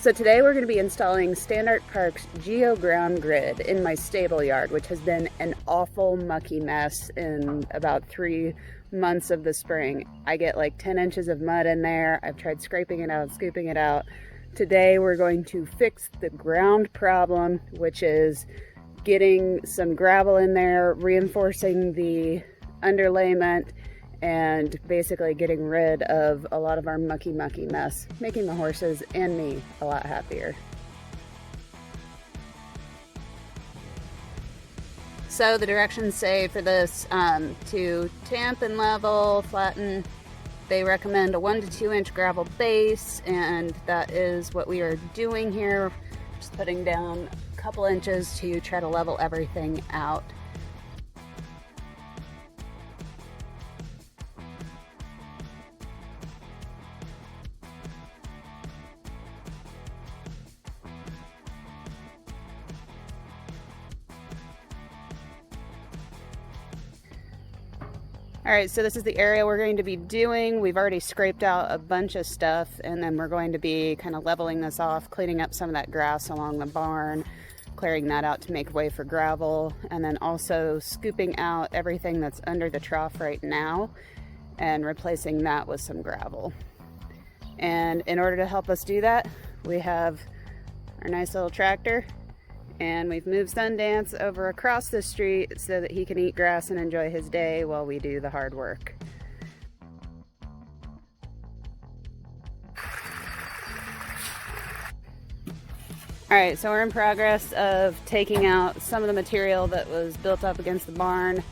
So today we're going to be installing Standard Park's Geo Ground Grid in my stable yard, which has been an awful mucky mess in about 3 months of the spring. I get like 10 inches of mud in there. I've tried scraping it out, scooping it out. Today we're going to fix the ground problem, which is getting some gravel in there, reinforcing the underlayment, and basically getting rid of a lot of our mucky mess, making the horses and me a lot happier. So the directions say for this to tamp and level, flatten, they recommend a 1 to 2 inch gravel base, and that is what we are doing here. Just putting down a couple inches to try to level everything out. All right, so this is the area we're going to be doing. We've already scraped out a bunch of stuff, and then we're going to be kind of leveling this off, cleaning up some of that grass along the barn, clearing that out to make way for gravel, and then also scooping out everything that's under the trough right now and replacing that with some gravel. And in order to help us do that, we have our nice little tractor, and we've moved Sundance over across the street so that he can eat grass and enjoy his day while we do the hard work. All right, so we're in progress of taking out some of the material that was built up against the barn.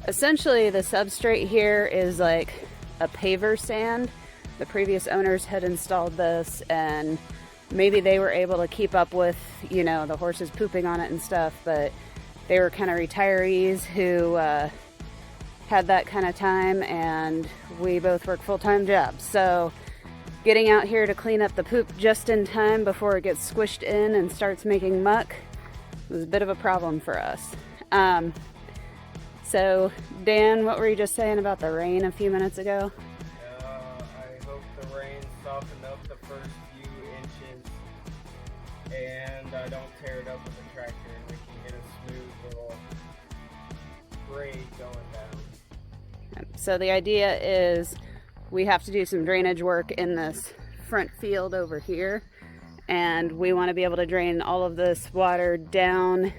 Essentially, the substrate here is like a paver sand. The previous owners had installed this, and maybe they were able to keep up with, you know, the horses pooping on it and stuff, but they were kind of retirees who had that kind of time, and we both work full-time jobs. So getting out here to clean up the poop just in time before it gets squished in and starts making muck was a bit of a problem for us. So Dan, what were you just saying about the rain a few minutes ago? I hope the rain softened up the first few inches and I don't tear it up with the tractor, and we can get a smooth little grade going down. So the idea is we have to do some drainage work in this front field over here, and we want to be able to drain all of this water down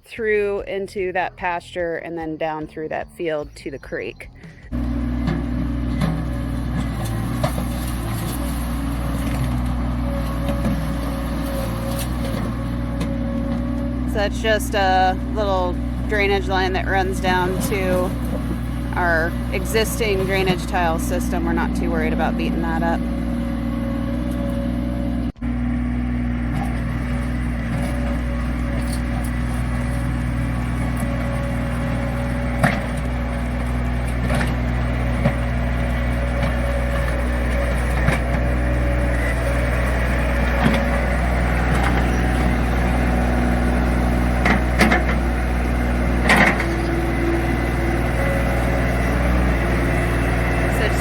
through into that pasture and then down through that field to the creek. So that's just a little drainage line that runs down to our existing drainage tile system. We're not too worried about beating that up.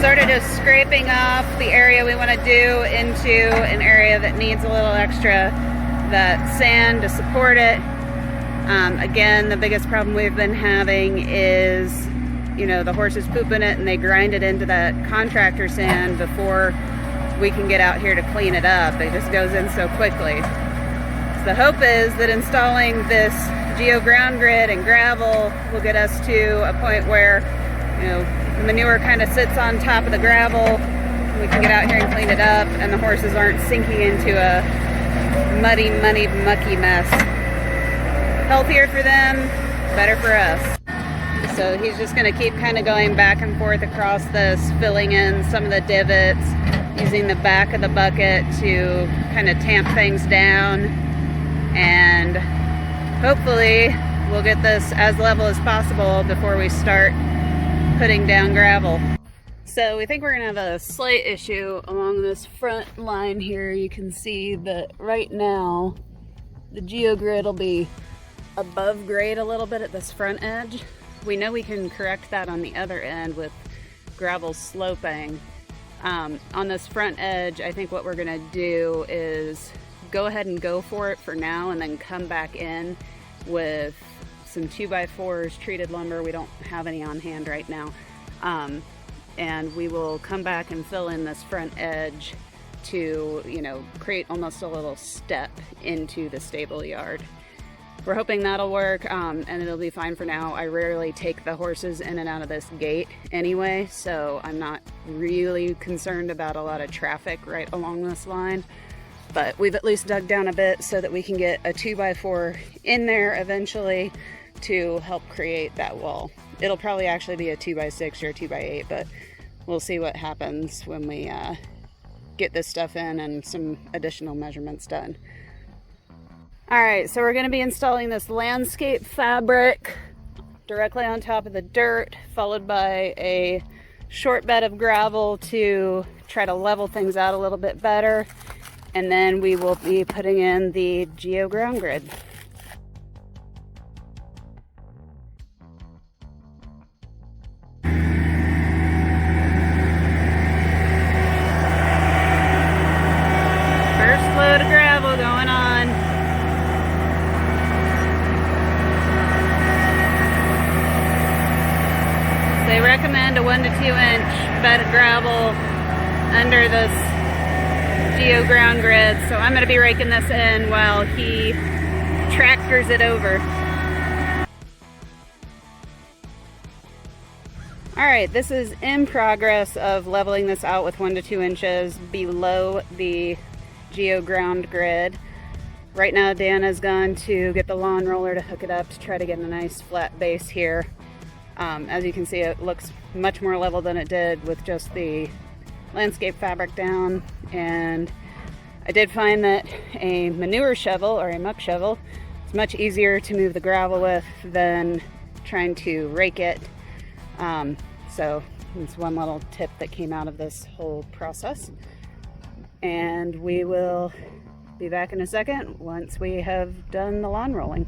Sort of just scraping off the area we want to do into an area that needs a little extra that sand to support it. Again, the biggest problem we've been having is, you know, the horses poop in it and they grind it into that contractor sand before we can get out here to clean it up. It just goes in so quickly. So the hope is that installing this Geo Ground Grid and gravel will get us to a point where, you know, the manure kind of sits on top of the gravel. We can get out here and clean it up, and the horses aren't sinking into a muddy, mucky mess. Healthier for them, better for us. So he's just going to keep kind of going back and forth across this, filling in some of the divots, using the back of the bucket to kind of tamp things down, and hopefully we'll get this as level as possible before we start putting down gravel. So we think we're gonna have a slight issue along this front line here. You can see that right now the geogrid will be above grade a little bit at this front edge. We know we can correct that on the other end with gravel sloping. On this front edge, I think what we're gonna do is go ahead and go for it for now and then come back in with some 2x4s, treated lumber. We don't have any on hand right now. And we will come back and fill in this front edge to, you know, create almost a little step into the stable yard. We're hoping that'll work, and it'll be fine for now. I rarely take the horses in and out of this gate anyway, so I'm not really concerned about a lot of traffic right along this line. But we've at least dug down a bit so that we can get a 2x4 in there eventually to help create that wall. It'll probably actually be a 2x6 or a 2x8, but we'll see what happens when we get this stuff in and some additional measurements done. All right, so we're gonna be installing this landscape fabric directly on top of the dirt, followed by a short bed of gravel to try to level things out a little bit better. And then we will be putting in the geo ground grid. First load of gravel going on. They recommend a 1 to 2 inch bed of gravel under this geo ground grid, so I'm going to be raking this in while he tractors it over. Alright, this is in progress of leveling this out with 1 to 2 inches below the geo ground grid. Right now Dan has gone to get the lawn roller to hook it up to try to get a nice flat base here. As you can see, it looks much more level than it did with just the landscape fabric down. And I did find that a manure shovel or a muck shovel is much easier to move the gravel with than trying to rake it. So it's one little tip that came out of this whole process. And we will be back in a second once we have done the lawn rolling.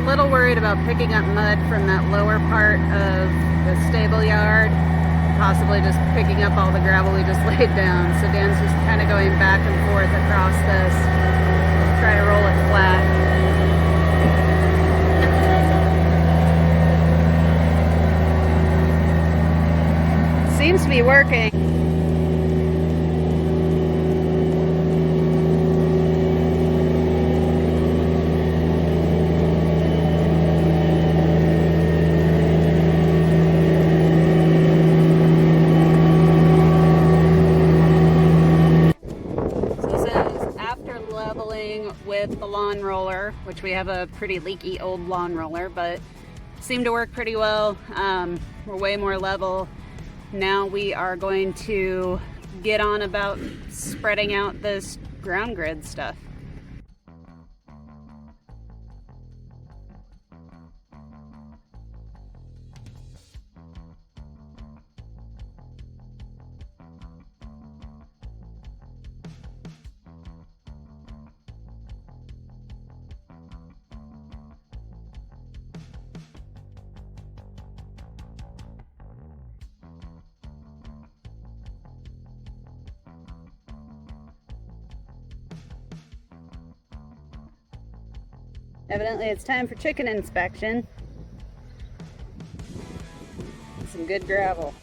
Little worried about picking up mud from that lower part of the stable yard, possibly just picking up all the gravel we just laid down. So Dan's just kind of going back and forth across this, try to roll it flat. Seems to be working. With the lawn roller, which we have a pretty leaky old lawn roller, but seemed to work pretty well. We're way more level. Now we are going to get on about spreading out this ground grid stuff. Evidently it's time for chicken inspection. Some good gravel.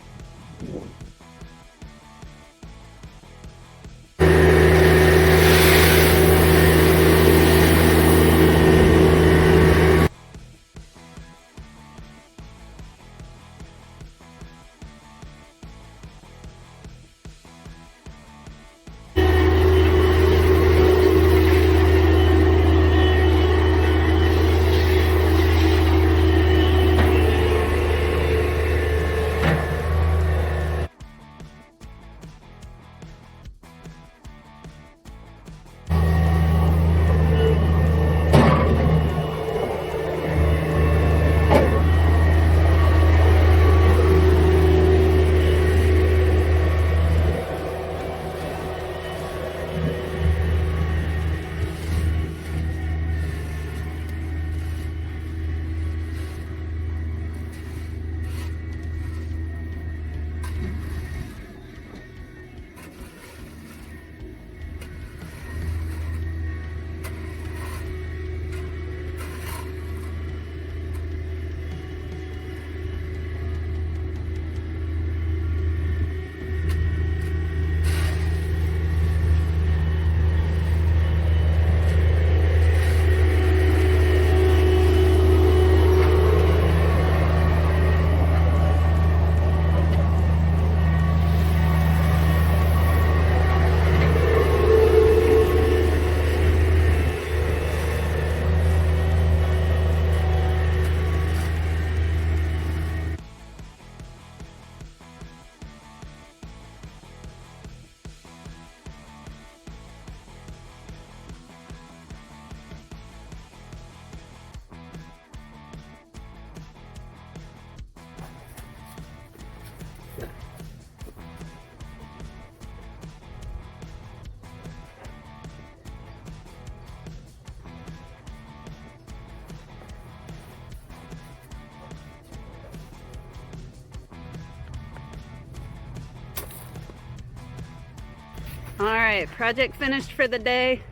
right, project finished for the day.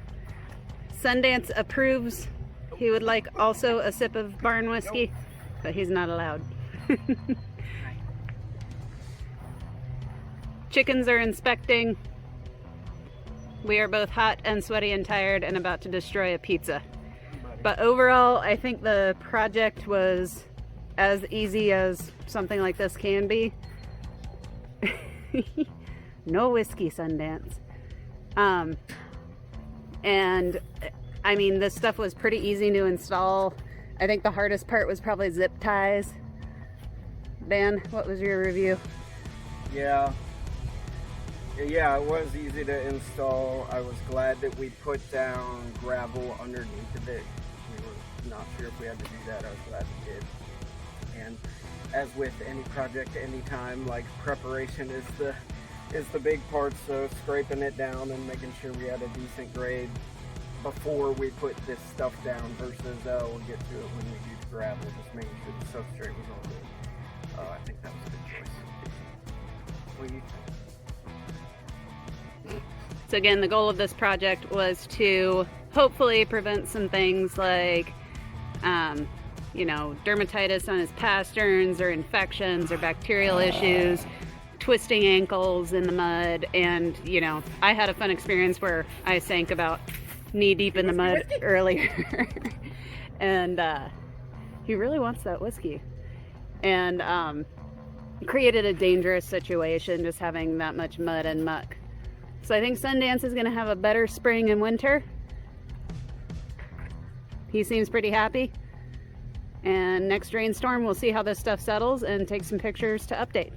Sundance approves. He would like also a sip of barn whiskey, but he's not allowed. Chickens are inspecting. We are both hot and sweaty and tired and about to destroy a pizza. But overall, I think the project was as easy as something like this can be. No whiskey, Sundance. And I mean, this stuff was pretty easy to install. I think the hardest part was probably zip ties. Dan, what was your review? Yeah, it was easy to install. I was glad that we put down gravel underneath of it. We were not sure if we had to do that. I was glad we did. And as with any project, anytime, like, preparation is the big part. So scraping it down and making sure we had a decent grade before we put this stuff down versus we'll get to it when we do the gravel. Just making sure the substrate was all good. I think that was a good choice. What do you think? So again, the goal of this project was to hopefully prevent some things like, you know, dermatitis on his pasterns or infections or bacterial issues, twisting ankles in the mud. And, you know, I had a fun experience where I sank about knee deep in the mud earlier. And he really wants that whiskey. And created a dangerous situation just having that much mud and muck. So I think Sundance is going to have a better spring and winter. He seems pretty happy. And next rainstorm, we'll see how this stuff settles and take some pictures to update.